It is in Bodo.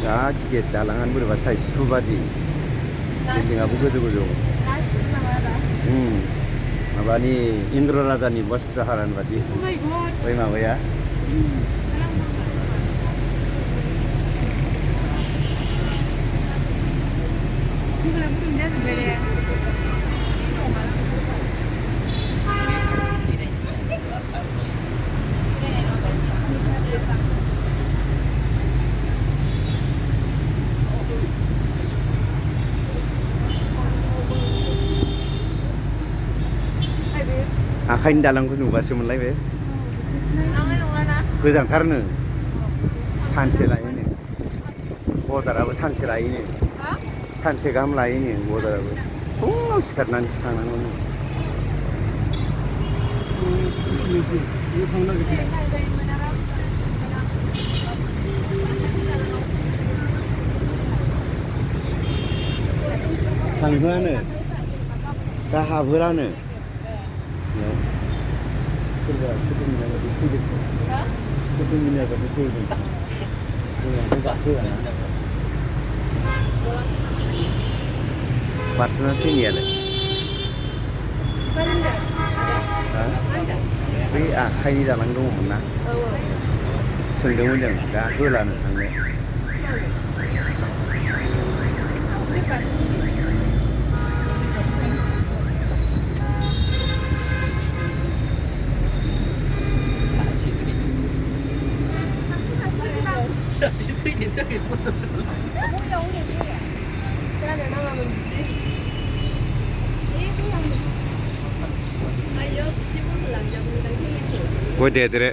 아 गिदिर दालाङानो बोरैबा साइज सुबादि बिल्डिंआबो गोजौ गोजौ माबानि इन्द्र राजानि वस्त्रहारानि बादि बै माबाया आखाइनि दालांखौ नुबासोमोनलाय बे गोजानथारनो सानसे लायोनो बर्डाराबो सानसे लायोनो सानसे गाहाम लायोनो बर्डाराबो फुङाव सिखारनानैसो थांनांगौनो थांहोआनो दा हाबहोलानो सोरबा सुथुमिनाय बायदि फैदों सुथुमिनाय बायदि फैदों जोंहाथ' गाखोआना बारस'ना थैनायालाय बै आखाइनि दालां दङमोन ना सोंदोंमोन जों दा होलानो थांनो 뭐 대들에